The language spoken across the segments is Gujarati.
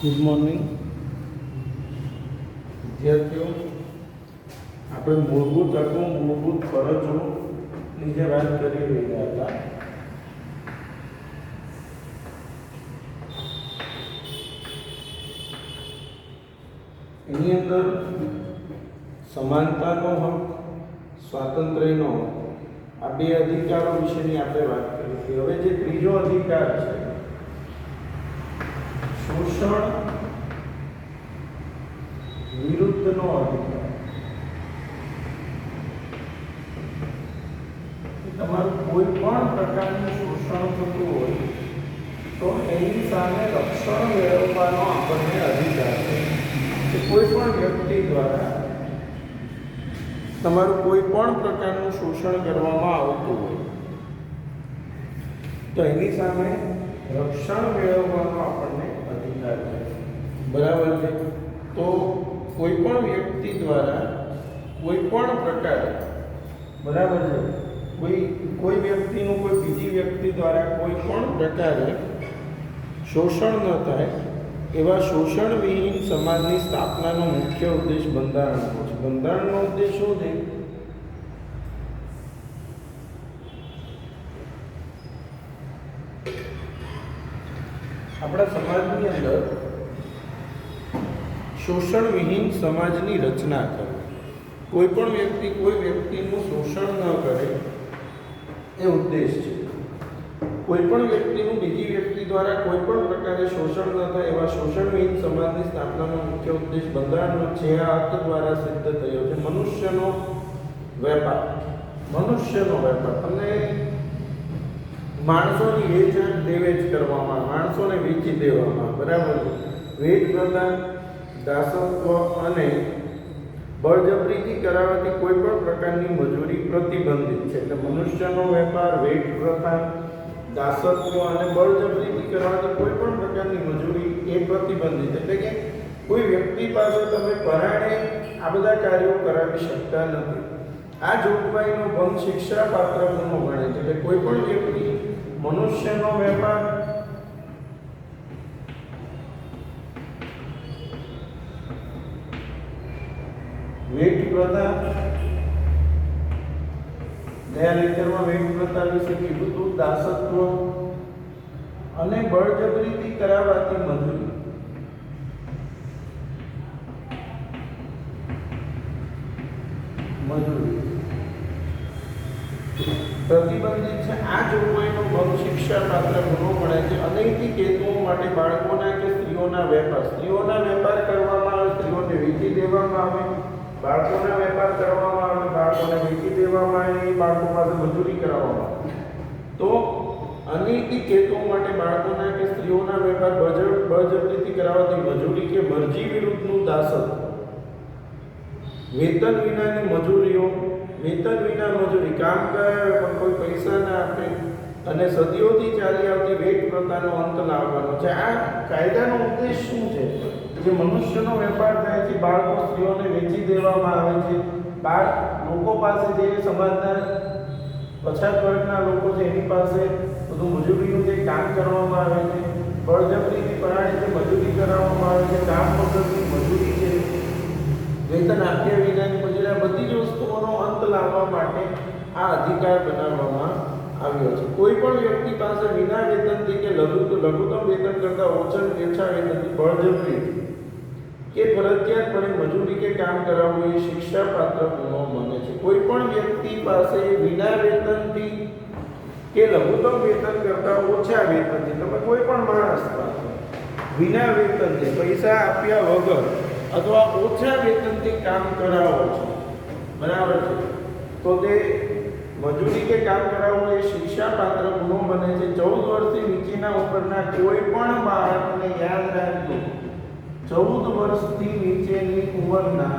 ગુડ મોર્નિંગ વિદ્યાર્થીઓ. આપણે મૂળભૂત હકો મૂળભૂત ફરજોની જે વાત કરી રહ્યા હતા, એની અંદર સમાનતાનો હક, સ્વાતંત્ર્યનો હક, આ બે અધિકારો વિશેની આપણે વાત કરી હતી. હવે જે ત્રીજો અધિકાર છે, શોષણ વિરુદ્ધનો અધિકાર. તમારું કોઈ પણ પ્રકારનું શોષણ થતું હોય તો એની સામે રક્ષણ મેળવવાનો આપણને અધિકાર છે. કે કોઈ પણ વ્યક્તિ દ્વારા તમારું કોઈ પણ પ્રકારનું શોષણ કરવામાં આવતું હોય તો એની સામે રક્ષણ મેળવવાનો આપણને અધિકાર છે. બરાબર છે? તો કોઈ પણ વ્યક્તિ દ્વારા કોઈ પણ પ્રકારે, બરાબર છે, કોઈ વ્યક્તિનું કોઈ બીજી વ્યક્તિ દ્વારા કોઈ પણ પ્રકારે શોષણ ન થાય એવા શોષણ વિહીન સમાજની સ્થાપનાનો મુખ્ય ઉદ્દેશ બંધારણનો છે. બંધારણનો ઉદ્દેશ શું છે? આપણા સમાજની અંદર શોષણ વિહીન સમાજની રચના કરવી. કોઈ પણ વ્યક્તિ કોઈ વ્યક્તિનું શોષણ ન કરે એ ઉદ્દેશ છે. કોઈ પણ વ્યક્તિનું બીજી વ્યક્તિ દ્વારા કોઈ પણ પ્રકારે શોષણ ન થાય એવા શોષણ વિહીન સમાજની સ્થાપનાનો મુખ્ય ઉદ્દેશ બંધારણનો છે. આ અર્થ દ્વારા સિદ્ધ થયો છે. મનુષ્યનો વેપાર. મનુષ્યનો વેપાર. તમને માણસોની વેચાણ દેવેચ કરવામાં, માણસોને વેચી દેવામાં, બરાબર, વેટ પ્રદાન, દાસત્વ અને બળજબરીથી કરાવવાથી કોઈ પણ પ્રકારની મજૂરી પ્રતિબંધિત છે. એટલે મનુષ્યનો વેપાર, વેટ પ્રથા, દાસત્વ અને બળજબરીથી કરાવવાથી કોઈ પણ પ્રકારની મજૂરી એ પ્રતિબંધિત. એટલે કે કોઈ વ્યક્તિ પાસે તમે પરાણે આ બધા કાર્યો કરાવી શકતા નથી. આ જોગવાઈનો ભંગ શિક્ષાપાત્ર ગુનો ગણે છે. એટલે કોઈ પણ વ્યક્તિ મનુષ્યનો વેપાર, વેટ પ્રથા, ગયા લેક્ચરમાં વેટ પ્રથા વિશે કીધું હતું, દાસત્વ અને બળજબરીથી કરાવાતી મજૂરી પ્રતિબંધિત છે. આ જોગવાઈનો ભંગ શિક્ષાપાત્ર ગુનો ગણાય છે. અનૈતિક હેતુઓ માટે બાળકોના કે સ્ત્રીઓના વેપાર, સ્ત્રીઓના વેપાર કરવામાં આવે, સ્ત્રીઓને વેચી દેવામાં આવે, બાળકોના વેપાર કરવામાં આવે, બાળકોને વેચી દેવામાં આવે, બાળકો પાસે મજૂરી કરાવવામાં આવે. તો અનૈતિક હેતુઓ માટે બાળકોના કે સ્ત્રીઓના વેપાર બળજબરીથી કરાવવાથી મજૂરી કે મરજી વિરુદ્ધનું દાસત્વ, વેતન વિનાની મજૂરીઓ, વેતન વિના મજૂરી, કામ કરાવે પણ કોઈ પૈસા ના આપે, અને સદીઓથી ચાલી આવતી વેટ પ્રથાનો અંત લાવવાનો છે. આ કાયદાનો ઉદ્દેશ શું છે? જે મનુષ્યનો વેપાર થાય છે, બાળકો સ્ત્રીઓને વેચી દેવામાં આવે છે, લોકો પાસે, જે સમાજના પછાત વર્ગના લોકો છે એની પાસે બધું મજૂરીનું જે કામ કરવામાં આવે છે, બળજબરીથી પરાણે જે મજૂરી કરાવવામાં આવે છે, કામ વગરની મજૂરી છે, વેતન આપ્યા વિનાની મજૂરી, આ બધી જ વસ્તુઓનો અંત લાવવા માટે આ અધિકાર બનાવવામાં આવ્યો છે. કોઈ પણ વ્યક્તિ પાસે વિના વેતનથી કે લઘુત્તમ વેતન કરતાં ઓછા વેતનથી બળજબરીથી કે ફરજિયાતપણે મજૂરી કે કામ કરાવવું એ શિક્ષાપાત્ર ગુનો બને છે. કોઈ પણ વ્યક્તિ પાસે વિના વેતનથી કે લઘુત્તમ વેતન કરતાં ઓછા વેતનથી, તમે કોઈ પણ માણસ પાસે વિના વેતનથી, પૈસા આપ્યા વગર અથવા ઓછા વેતનથી કામ કરાવો છો, બરાબર છે, તો તે મજૂરી કે કામ કરાવવું એ શિક્ષાપાત્ર ગુનો બને છે. 14 વર્ષથી નીચેના ઉંમરના કોઈ પણ બાળકને, યાદ રાખજો, 14 વર્ષથી નીચેની ઉંમરના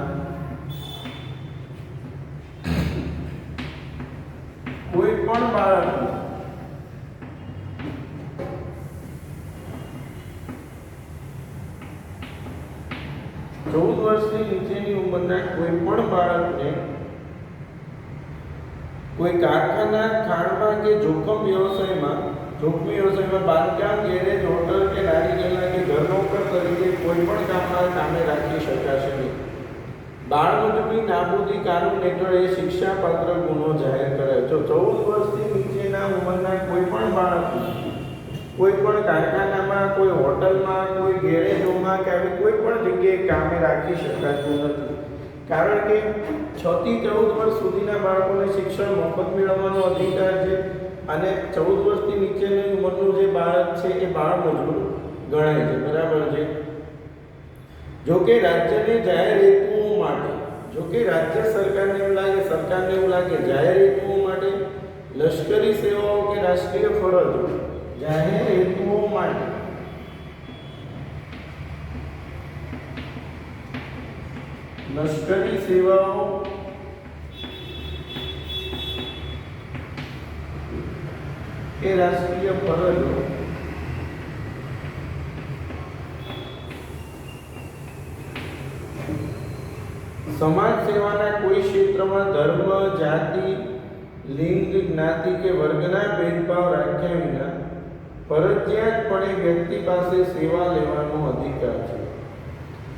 કોઈ પણ બાળકને વર્ષથી નીચેની ઉંમરના કોઈ પણ બાળકને કોઈ કારખાના, ખાણમાં કે જોખમી વ્યવસાયમાં બાંધકામ, ગેરેજ, હોટલ કે લારી ગલ્લા કે ઘર નોકર તરીકે બાળમજૂરી નાબૂદી કાનૂન હેઠળ એ શિક્ષાપાત્ર ગુનો જાહેર કરાયો. જો 14 વર્ષથી નીચેના ઉંમરના કોઈ પણ બાળકને કોઈ પણ કારખાનામાં, કોઈ હોટલમાં, કોઈ ગેરેજોમાં કે આવી કોઈ પણ જગ્યાએ કામે રાખી શકાતું નથી. કારણ કે 6 થી 14 વર્ષ સુધીના બાળકોને શિક્ષણ મફત મેળવવાનો અધિકાર છે અને 14 વર્ષથી નીચેની ઉંમરનું જે બાળક છે એ બાળમજૂર ગણાય છે. બરાબર છે. જોકે રાજ્યને જાહેર હેતુઓ માટે, જોકે રાજ્ય સરકારને એવું લાગે જાહેર હેતુઓ માટે લશ્કરી સેવાઓ કે રાષ્ટ્રીય ફરજો, જાહેર હેતુઓ માટે લશ્કરી સેવાઓ કે રાષ્ટ્રીય ફરજો સમાજ સેવાના કોઈ ક્ષેત્રમાં ધર્મ, જાતિ, લિંગ, જ્ઞાતિ કે વર્ગના ભેદભાવ રાખ્યા વિના ફરજિયાતપણે વ્યક્તિ પાસે સેવા લેવાનો અધિકાર છે.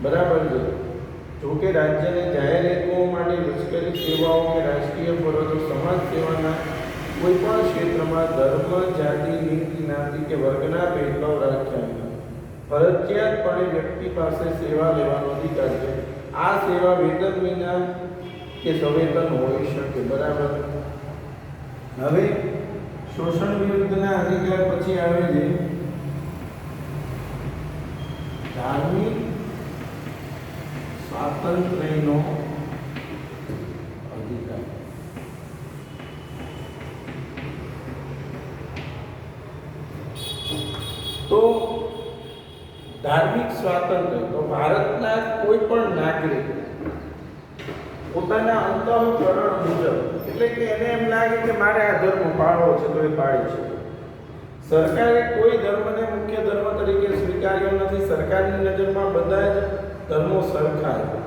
બરાબર છે. જોકે રાજ્યને જાહેર હેતુઓ માટે લશ્કરી સેવાઓ કે રાષ્ટ્રીય ફરજો સમાજ સેવાના કોઈ પણ ક્ષેત્રમાં ધર્મ, જાતિ, લિંગ, જ્ઞાતિ કે વર્ગના ભેદભાવ રાખ્યા વિના ફરજિયાતપણે વ્યક્તિ પાસે સેવા લેવાનો અધિકાર છે. આ સેવા વેતન વિના કે સવેતન હોઈ શકે. બરાબર. હવે શોષણ વિરુદ્ધના અધિકાર પછી આવે છે ધાર્મિક સ્વાતંત્ર્યનો અધિકાર. તો ધાર્મિક સ્વાતંત્ર્ય, તો ભારતના કોઈ પણ નાગરિક પોતાના અંતઃકરણ મુજબ, એટલે કે એને એમ લાગે કે મારે આ ધર્મ પાળવો છે તો એ પાળી શકે. સરકારે કોઈ ધર્મને મુખ્ય ધર્મ તરીકે સ્વીકાર્યો નથી. સરકારની નજરમાં બધા જ ધર્મો સરખા છે.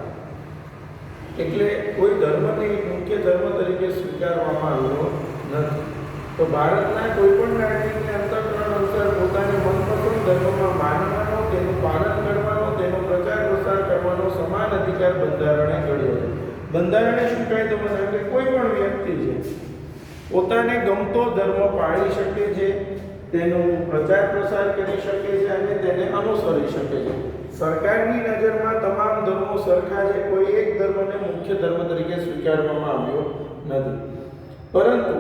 એટલે કોઈ ધર્મને મુખ્ય ધર્મ તરીકે સ્વીકારવામાં આવ્યો નથી. તો ભારતના કોઈ પણ નાગરિકને અંતઃકરણ અનુસાર પોતાને મનપસંદ ધર્મમાં માનવાનો, તેનું પાલન કરવાનો, તેનો પ્રચાર પ્રસાર કરવાનો સમાન અધિકાર બંધારણે કર્યો છે. બંધારણે શું કહે તો મને કે કોઈ પણ વ્યક્તિ છે પોતાને ગમતો ધર્મ પાળી શકે છે, તેનો પ્રચાર પ્રસાર કરી શકે છે અને તેને અનુસરી શકે છે. સરકારની નજરમાં તમામ ધર્મો સરખા છે. કોઈ એક ધર્મને મુખ્ય ધર્મ તરીકે સ્વીકારવામાં આવ્યો નથી. પરંતુ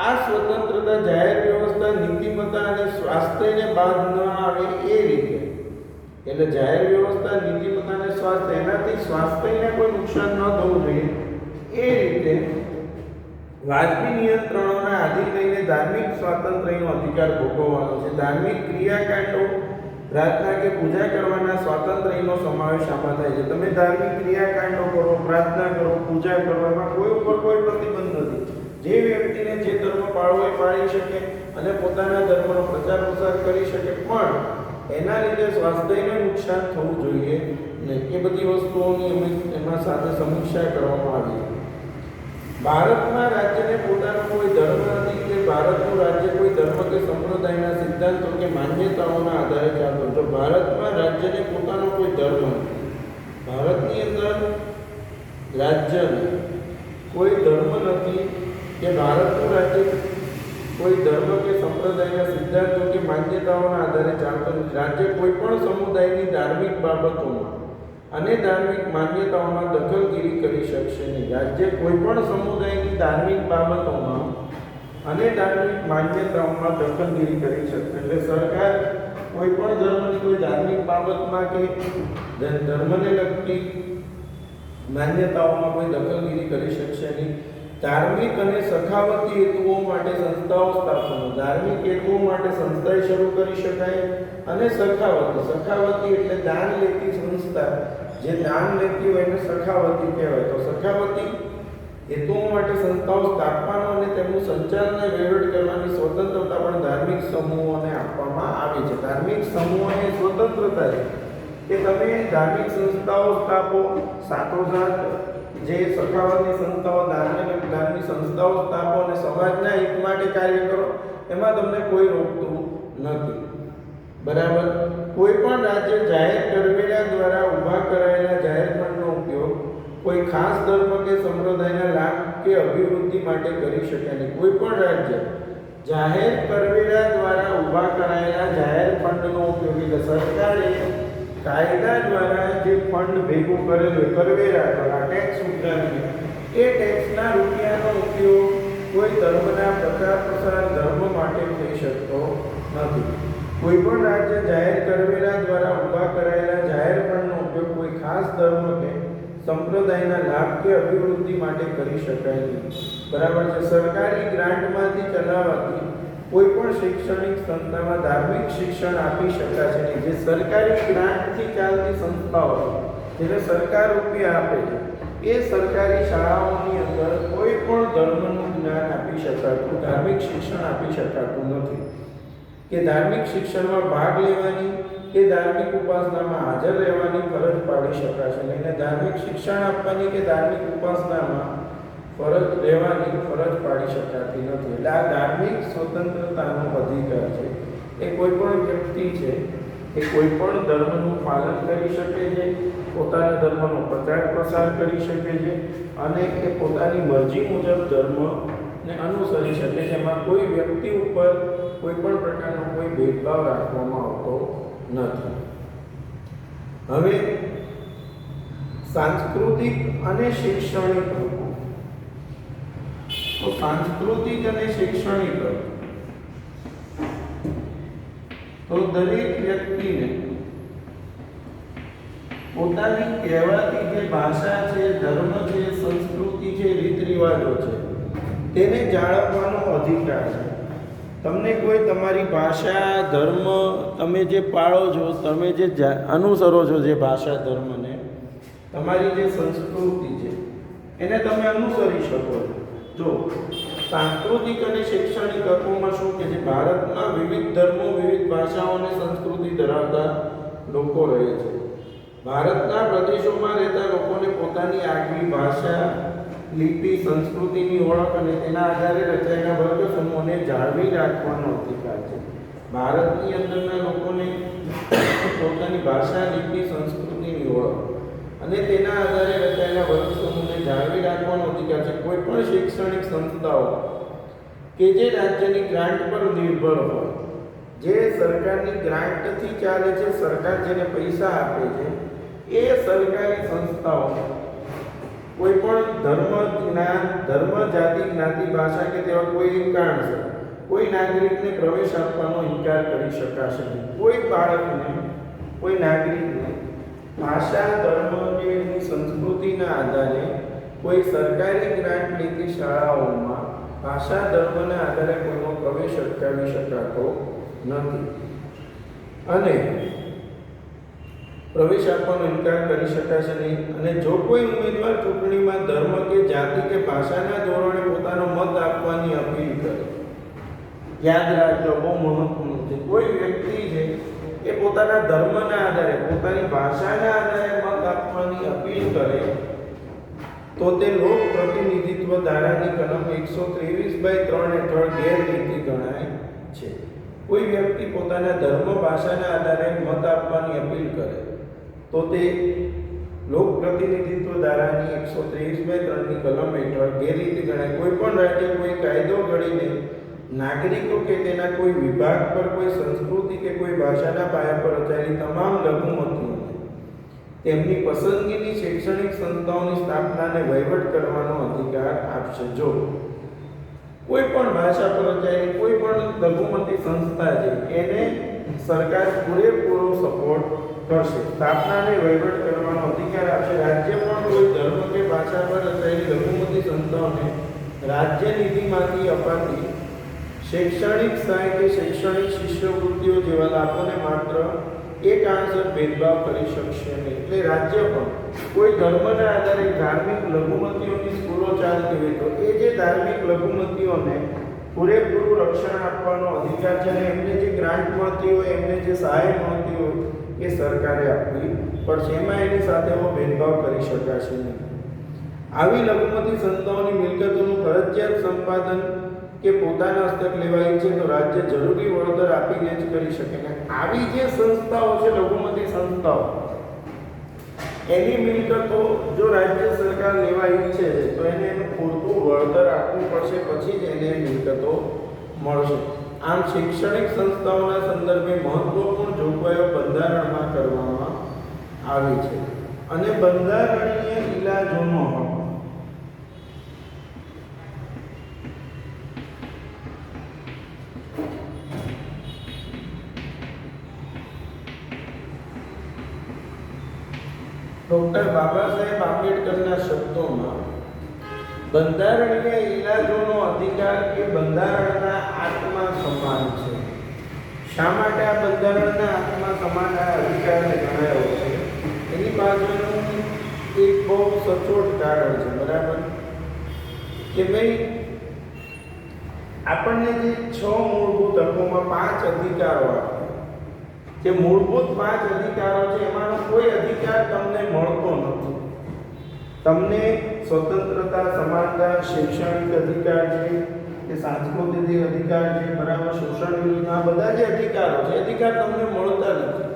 આ સ્વતંત્રતા જાહેર વ્યવસ્થા, નીતિમત્તા અને સ્વાસ્થ્યને બાદ ન આવે એ રીતે, એટલે જાહેર વ્યવસ્થા, નીતિમત્તા અને સ્વાસ્થ્ય, એનાથી સ્વાસ્થ્યને કોઈ નુકસાન ન થવું જોઈએ એ રીતે વાજબી નિયંત્રણોના આધીન રહીને ધાર્મિક સ્વાતંત્ર્યનો અધિકાર ભોગવવાનો છે. ધાર્મિક ક્રિયાકાંડો, પ્રાર્થના કે પૂજા કરવાના સ્વાતંત્ર્યનો સમાવેશ આમાં થાય છે. તમે ધાર્મિક ક્રિયાકાંડો કરો, પ્રાર્થના કરો, પૂજા કરવામાં કોઈ ઉપર કોઈ પ્રતિબંધ નથી. જે વ્યક્તિને જે ધર્મ પાળવો એ પાળી શકે અને પોતાના ધર્મનો પ્રચાર પ્રસાર કરી શકે, પણ એના લીધે સ્વાસ્થ્યને નુકસાન થવું જોઈએ નહીં. એ બધી વસ્તુઓની એમાં સાથે સમીક્ષા કરવામાં આવી. ભારતમાં રાજ્યને પોતાનો કોઈ ધર્મ નથી કે ભારતનું રાજ્ય કોઈ ધર્મ કે સંપ્રદાયના સિદ્ધાંતો કે માન્યતાઓના આધારે ચાલતું. જો ભારતમાં રાજ્યને પોતાનો કોઈ ધર્મ નથી, ભારતની અંદર રાજ્યને કોઈ ધર્મ નથી કે ભારતનું રાજ્ય કોઈ ધર્મ કે સંપ્રદાયના સિદ્ધાંતો કે માન્યતાઓના આધારે ચાલતું નથી. રાજ્ય કોઈ પણ સમુદાયની ધાર્મિક બાબતોમાં અને ધાર્મિક માન્યતાઓમાં દખલગીરી કરી શકશે નહીં. રાજ્ય કોઈ પણ સમુદાયની ધાર્મિક બાબતોમાં અને ધાર્મિક માન્યતાઓમાં દખલગીરી કરી શકશે. એટલે સરકાર કોઈ પણ ધર્મની કોઈ ધાર્મિક બાબતમાં કે ધર્મને લગતી માન્યતાઓમાં કોઈ દખલગીરી કરી શકશે નહીં. ધાર્મિક અને સખાવતી હેતુઓ માટે સંસ્થાઓ સ્થાપવાનો. ધાર્મિક હેતુઓ માટે સંસ્થાએ શરૂ કરી શકાય. અને સખાવતી એટલે દાન લેતી સંસ્થા, જે દાન લેતી હોય એને સખાવતી કહેવાય. તો સખાવતી હેતુઓ માટે સંસ્થાઓ સ્થાપવાનો અને તેમનું સંચાલન અને વહીવટ કરવાની સ્વતંત્રતા પણ ધાર્મિક સમૂહોને આપવામાં આવી છે. ધાર્મિક સમૂહોને સ્વતંત્રતા છે કે તમે ધાર્મિક સંસ્થાઓ સ્થાપો, સાથોસાથ જે સખાવતની સંસ્થાઓ, ધાર્મિક સંસ્થાઓ સ્થાપો અને સમાજના હિત માટે કાર્ય કરો, એમાં તમને કોઈ રોકતું નથી. બરાબર. કોઈ પણ રાજ્ય જાહેર કરવેરા દ્વારા ઊભા કરાયેલા જાહેર ફંડનો ઉપયોગ કોઈ ખાસ ધર્મ કે સંપ્રદાયના લાભ કે અભિવૃદ્ધિ માટે કરી શકે નહીં. કોઈ પણ રાજ્ય જાહેર કરવેરા દ્વારા ઊભા કરાયેલા જાહેર ફંડનો ઉપયોગ, એટલે સરકારે કાયદા દ્વારા જે ફંડ ભેગું કરેલું કરવેરા દ્વારા ટેક્સ ઉઘરાવીને એ ટેક્સના રૂપિયાનો ઉપયોગ કોઈ ધર્મના પ્રચાર પ્રસાર ધર્મ માટે થઈ શકતો નથી. કોઈ પણ રાજ્ય જાહેર કરવેરા દ્વારા ઊભા કરાયેલા જાહેર ફંડનો ઉપયોગ કોઈ ખાસ ધર્મ કે સંપ્રદાયના લાભ કે અભિવૃદ્ધિ માટે કરી શકાય નહીં. બરાબર છે. સરકારી ગ્રાન્ટમાંથી ચલાવાતી કોઈ પણ શૈક્ષણિક સંસ્થામાં ધાર્મિક શિક્ષણ આપી શકાશે નહીં. જે સરકારી ગ્રાન્ટથી ચાલતી સંસ્થાઓ જેને સરકાર રૂપિયા આપે છે એ સરકારી શાળાઓની અંદર કોઈ પણ ધર્મનું જ્ઞાન આપી શકાતું, ધાર્મિક શિક્ષણ આપી શકાતું નથી. કે ધાર્મિક શિક્ષણમાં ભાગ લેવાની કે ધાર્મિક ઉપાસનામાં હાજર રહેવાની ફરજ પાડી શકાશે નહીં. ધાર્મિક શિક્ષણ આપવાની કે ધાર્મિક ઉપાસનામાં ફરજ રહેવાની ફરજ પાડી શકાતી નથી. એટલે આ ધાર્મિક સ્વતંત્રતાનો અધિકાર છે. એ કોઈ પણ વ્યક્તિ છે એ કોઈ પણ ધર્મનું પાલન કરી શકે છે, પોતાના ધર્મનો પ્રચાર પ્રસાર કરી શકે છે અને એ પોતાની મરજી મુજબ ધર્મને અનુસરી શકે છે. એમાં કોઈ વ્યક્તિ ઉપર કોઈ પણ પ્રકારનો કોઈ ભેદભાવ રાખવામાં આવતો નથી. હવે સાંસ્કૃતિક અને શૈક્ષણિક, તો સાંસ્કૃતિક અને શૈક્ષણિક તો દરેક વ્યક્તિને પોતાની કહેવાતી જે ભાષા છે, ધર્મ છે, સંસ્કૃતિ છે, રીત રિવાજો છે તેને જાળવવાનો અધિકાર છે. તમને કોઈ તમારી ભાષા, ધર્મ તમે જે પાળો છો, તમે જે અનુસરો છો, જે ભાષા ધર્મને, તમારી જે સંસ્કૃતિ છે એને તમે અનુસરી શકો છો. જો સાંસ્કૃતિક અને શૈક્ષણિક હકોમાં શું કે છે, ભારતમાં વિવિધ ધર્મો, વિવિધ ભાષાઓ અને સંસ્કૃતિ ધરાવતા લોકો રહે છે. ભારતના પ્રદેશોમાં રહેતા લોકોને પોતાની આગવી ભાષા, લિપિ, સંસ્કૃતિની ઓળખ અને તેના આધારે રચાયેલા વર્ગ સમૂહોને જાળવી રાખવાનો અધિકાર છે. ભારતની અંદરના લોકોને પોતાની ભાષા, લિપિ, સંસ્કૃતિની ઓળખ અને તેના આધારે રચાયેલા વર્ગ સમૂહને જાળવી રાખવાનો અધિકાર છે. કોઈ પણ શૈક્ષણિક સંસ્થાઓ કે જે રાજ્યની ગ્રાન્ટ પર નિર્ભર હોય, જે સરકારની ગ્રાન્ટથી ચાલે છે, સરકાર જેને પૈસા આપે છે, એ સરકારી સંસ્થાઓ કોઈ પણ ધર્મ, જ્ઞાન, ધર્મ, જાતિ, જ્ઞાતિ, ભાષા કે તેવા કોઈ કારણસર કોઈ નાગરિકને પ્રવેશ આપવાનો ઇનકાર કરી શકાશે નહીં. કોઈ બાળકને, કોઈ નાગરિકને ભાષા, ધર્મ કે એની સંસ્કૃતિના આધારે કોઈ સરકારી ગ્રાન્ટ લેતી શાળાઓમાં ભાષા, ધર્મના આધારે કોઈનો પ્રવેશ અટકાવી શકાતો નથી અને પ્રવેશ આપવાનો ઇનકાર કરી શકાશે નહીં. અને જો કોઈ ઉમેદવાર ચૂંટણીમાં ધર્મ કે જાતિ કે ભાષાના ધોરણે પોતાનો મત આપવાની અપીલ કરે, યાદ રાખજો, બહુ મહત્વનું છે, કોઈ વ્યક્તિ છે એ પોતાના ધર્મના આધારે, પોતાની ભાષાના આધારે મત આપવાની અપીલ કરે તો તે લોક પ્રતિનિધિત્વ ધારાની કલમ 123/3 હેઠળ ગેરરીતિ ગણાય છે. કોઈ વ્યક્તિ પોતાના ધર્મ, ભાષાના આધારે મત આપવાની અપીલ કરે તો તે લોક પ્રતિનિધિત્વ ધારાની 123/3ની કલમ હેઠળ ગેરરીતિ ગણાય. કોઈ પણ રાજ્ય કોઈ કાયદો ઘડીને નાગરિકો કે તેના કોઈ વિભાગ પર, કોઈ સંસ્કૃતિ કે કોઈ ભાષાના પાયા પર રચાયેલી તમામ લઘુમતીઓને તેમની પસંદગીની શૈક્ષણિક સંસ્થાઓની સ્થાપનાને વહીવટ કરવાનો અધિકાર આપશે. જો કોઈ પણ ભાષા પર રચાયેલી કોઈ પણ લઘુમતી સંસ્થા છે એને સરકાર પૂરેપૂરો સપોર્ટ કરશે, સ્થાપનાને વહીવટ કરવાનો અધિકાર આપશે. રાજ્ય પણ કોઈ ધર્મ કે ભાષા પર રચાયેલી લઘુમતી સંસ્થાઓને રાજ્ય નિધિમાંથી અપાતી શૈક્ષણિક સહાય કે શૈક્ષણિક શિષ્યવૃત્તિઓ જેવા લાભોને માત્ર એ કારણસર ભેદભાવ કરી શકશે નહીં. એટલે રાજ્ય પણ કોઈ ધર્મના આધારે ધાર્મિક લઘુમતીઓની સ્કૂલો ચાલતી હોય તો એ જે ધાર્મિક લઘુમતીઓને પૂરેપૂરું રક્ષણ આપવાનો અધિકાર છે અને એમને જે ગ્રાન્ટ મળતી હોય, એમને જે સહાય મળતી હોય એ સરકારે આપવી પડશે. એમાં એની સાથે ભેદભાવ કરી શકાશે નહીં. આવી લઘુમતી સંસ્થાઓની મિલકતોનું ફરજિયાત સંપાદન કે પોતાના હસ્તક લેવાય છે તો રાજ્ય જરૂરી વળતર આપીને જ કરી શકે. આવી જે સંસ્થાઓ છે, લઘુમતી સંસ્થાઓ, એની મિલકતો જો રાજ્ય સરકાર લેવા ઈચ્છે છે તો એને એનું પૂરતું વળતર આપવું પડશે, પછી જ એને મિલકતો મળશે. આમ શૈક્ષણિક સંસ્થાઓના સંદર્ભે મહત્વપૂર્ણ જોગવાઈઓ બંધારણમાં કરવામાં આવી છે. અને બંધારણીય ઇલાજોનો હક. ડૉક્ટર બાબા સાહેબ આંબેડકરના શબ્દોમાં બંધારણીય ઇલાજોનો અધિકાર એ બંધારણના આત્મા સમાન છે. શા માટે આ બંધારણના આત્મા સમાન આ અધિકારને ગણાયો છે? એની પાછળનું એક બહુ સચોટ કારણ છે, બરાબર? કે ભાઈ આપણને જે 6 મૂળભૂત હકોમાં 5 અધિકારો આપ્યા, જે મૂળભૂત 5 અધિકારો છે એમાંનો કોઈ અધિકાર તમને મળતો નથી. તમને સ્વતંત્રતા, સમાનતા, શૈક્ષણિક અધિકાર છે કે સાંસ્કૃતિક અધિકાર છે, બરાબર, શોષણ વિરુદ્ધના બધા જે અધિકારો છે અધિકાર તમને મળતા નથી.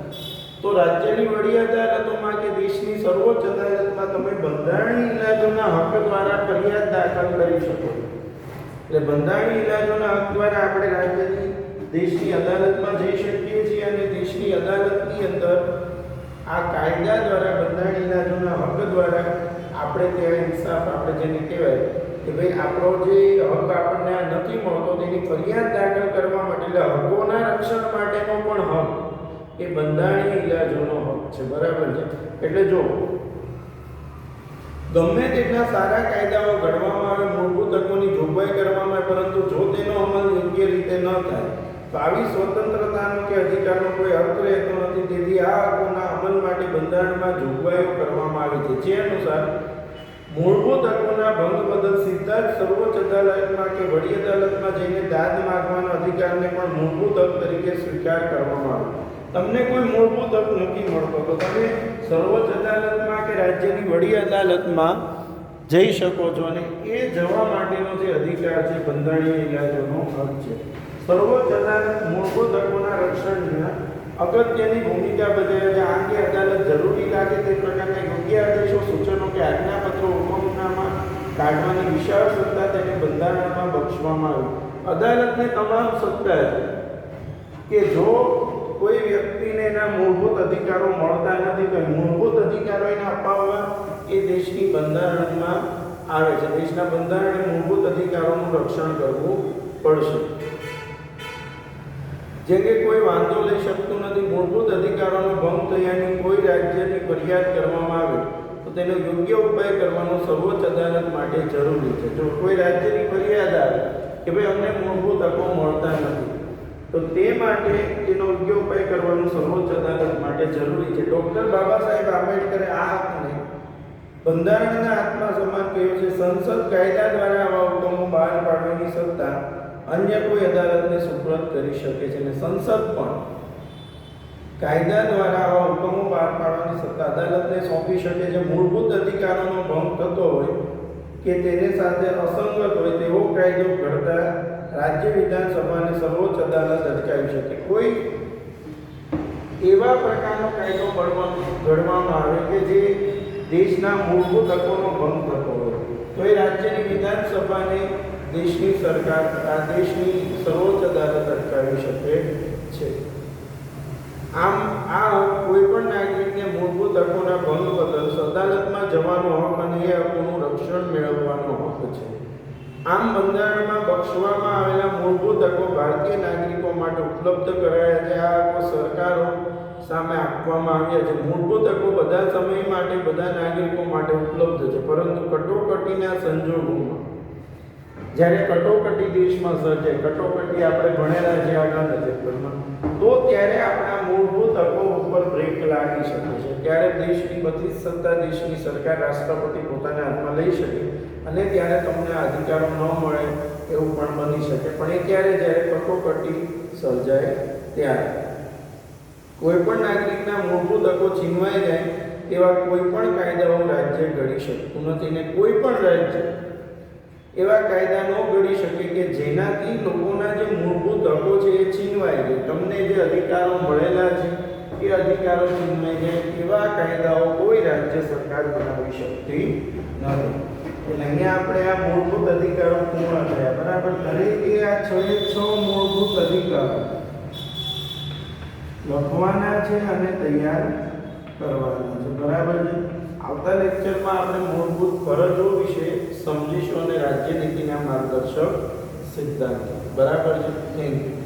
તો રાજ્યની વડી અદાલતોમાં કે દેશની સર્વોચ્ચ અદાલતમાં તમે બંધારણીય ઇલાજોના હક દ્વારા ફરિયાદ દાખલ કરી શકો. એટલે બંધારણીય ઇલાજોના હક દ્વારા આપણે રાજ્યની દેશની અદાલતમાં જઈ શકીએ છીએ અને દેશની અદાલતની અંદર આ કાયદા દ્વારા બંધારણીય ઇલાજોના હક દ્વારા આપણે ત્યાં ઇન્સાફ, આપણે જેને કહેવાય કે ભાઈ આપણો જે હક આપણને આ નથી મળતો તેની ફરિયાદ દાખલ કરવા માટે, એટલે હકોના રક્ષણ માટેનો પણ હક એ બંધારણીય ઇલાજોનો હક છે, બરાબર છે? એટલે જો ગમે તેટલા સારા કાયદાઓ ઘડવામાં આવે, મૂળભૂત હકોની જોગવાઈ કરવામાં આવે, પરંતુ જો તેનો અમલ યોગ્ય રીતે ન થાય તો આવી સ્વતંત્રતાનો કે અધિકારનો કોઈ અર્થ રહેતો નથી. તેથી આ હકોના અમલ માટે બંધારણમાં જોગવાઈઓ કરવામાં આવી છે, જે અનુસાર મૂળભૂત હકોના ભંગ બદલ સીધા જ સર્વોચ્ચ અદાલતમાં કે વડી અદાલતમાં જઈને દાદ માંગવાના અધિકારને પણ મૂળભૂત હક તરીકે સ્વીકાર કરવામાં આવે. તમને કોઈ મૂળભૂત હક નથી મળતો તો તમે સર્વોચ્ચ અદાલતમાં કે રાજ્યની વડી અદાલતમાં જઈ શકો છો, અને એ જવા માટેનો જે અધિકાર છે બંધારણીય ઇલાજોનો હક છે. સર્વોચ્ચ અદાલત મૂળભૂત હકોના રક્ષણમાં અગત્યની ભૂમિકા ભજવે છે. આ અંગે અદાલત જરૂરી લાગે તે પ્રકારના યોગ્ય આદેશો, સૂચનો કે આજ્ઞાપત્રો હુકમનામા કાઢવાની વિશાળ સત્તા તેને બંધારણમાં બક્ષવામાં આવી. અદાલતને તમામ સત્તા છે કે જો કોઈ વ્યક્તિને એના મૂળભૂત અધિકારો મળતા નથી તો મૂળભૂત અધિકારો એને અપાવવા એ દેશની બંધારણમાં આવે છે. દેશના બંધારણે મૂળભૂત અધિકારોનું રક્ષણ કરવું પડશે. જેમ કે કોઈ વાંધો લઈ શકતું નથી, મૂળભૂત અધિકારોનો ભંગ થયાની કોઈ રાજ્યની ફરિયાદ કરવામાં આવે તો તેનો યોગ્ય ઉપાય કરવાનો સર્વોચ્ચ અદાલત માટે જરૂરી છે. જો કોઈ રાજ્યની ફરિયાદ આવે કે ભાઈ અમને મૂળભૂત હકો મળતા નથી તો તે માટે તેનો યોગ્ય ઉપાય કરવાનું સર્વોચ્ચ અદાલત માટે જરૂરી છે. ડૉક્ટર બાબા સાહેબ આંબેડકરે આ હકને બંધારણના આત્મા સમાન કહ્યું છે. સંસદ કાયદા દ્વારા આવા હુકમો બહાર પાડવાની સત્તા અન્ય કોઈ અદાલતને સુપ્રત કરી શકે છે, અને સંસદ પણ કાયદા દ્વારા આવા હુકમો બહાર પાડવાની સત્તા અદાલતને સોંપી શકે છે. મૂળભૂત અધિકારોનો ભંગ થતો હોય કે તેને સાથે અસંગત હોય તેવો કાયદો ઘડતા રાજ્ય વિધાનસભાને સર્વોચ્ચ અદાલત અટકાવી શકે. કોઈ એવા પ્રકારનો કાયદો ઘડવામાં આવે કે જે દેશના મૂળભૂત હકોનો ભંગ થતો હોય તો એ રાજ્યની વિધાનસભાને દેશની સરકાર, આ દેશની સર્વોચ્ચ અદાલત અટકાવી શકે છે. આમ આ કોઈ પણ નાગરિકને મૂળભૂત હકોના ભંગ બદલ અદાલતમાં જવાનો હક અને એ હકોનું રક્ષણ મેળવવાનો હક છે. આમ બંધારણમાં બક્ષવામાં આવેલા મૂળભૂત હકો ભારતીય નાગરિકો માટે ઉપલબ્ધ કરાયા છે. આ હકો સરકારો સામે આપવામાં આવ્યા છે. મૂળભૂત હકો બધા સમય માટે બધા નાગરિકો માટે ઉપલબ્ધ છે, પરંતુ કટોકટીના સંજોગોમાં જ્યારે કટોકટી દેશમાં સર્જાય, કટોકટી આપણે ભણેલા છે આગળના ચેપ્ટરમાં, તો ત્યારે આપણા મૂળભૂત હકો ઉપર બ્રેક લાગી શકે છે. ત્યારે દેશની બધી સત્તા દેશની સરકાર, રાષ્ટ્રપતિ પોતાના હાથમાં લઈ શકે અને ત્યારે તમને અધિકારો ન મળે એવું પણ બની શકે. પણ એ ત્યારે જ્યારે કટોકટી સર્જાય ત્યારે કોઈ પણ નાગરિકના મૂળભૂત હકો છીનવાઈ જાય તેવા કોઈ પણ કાયદાઓ રાજ્ય ઘડી શકતું નથી, ને કોઈ પણ રાજ્ય એવા કાયદા ન ઘડી શકે કે જેનાથી લોકોના જે મૂળભૂત હકો છે એ છીનવાઈ જાય. તમને જે અધિકારો મળેલા છે એ અધિકારો છીનવાઈ જાય એવા કાયદાઓ કોઈ રાજ્ય સરકાર બનાવી શકતી નથી. એટલે અહીંયા આપણે આ મૂળભૂત અધિકારો પૂર્ણ થયા. બરાબર. દરેકે આ 6 મૂળભૂત અધિકારો લખવાના છે અને તૈયાર કરવાના છે. બરાબર છે. આવતા લેક્ચરમાં આપણે મૂળભૂત ફરજો વિશે સમજીશું અને રાજ્ય નીતિના માર્ગદર્શક સિદ્ધાંતો. બરાબર છે. Thank you.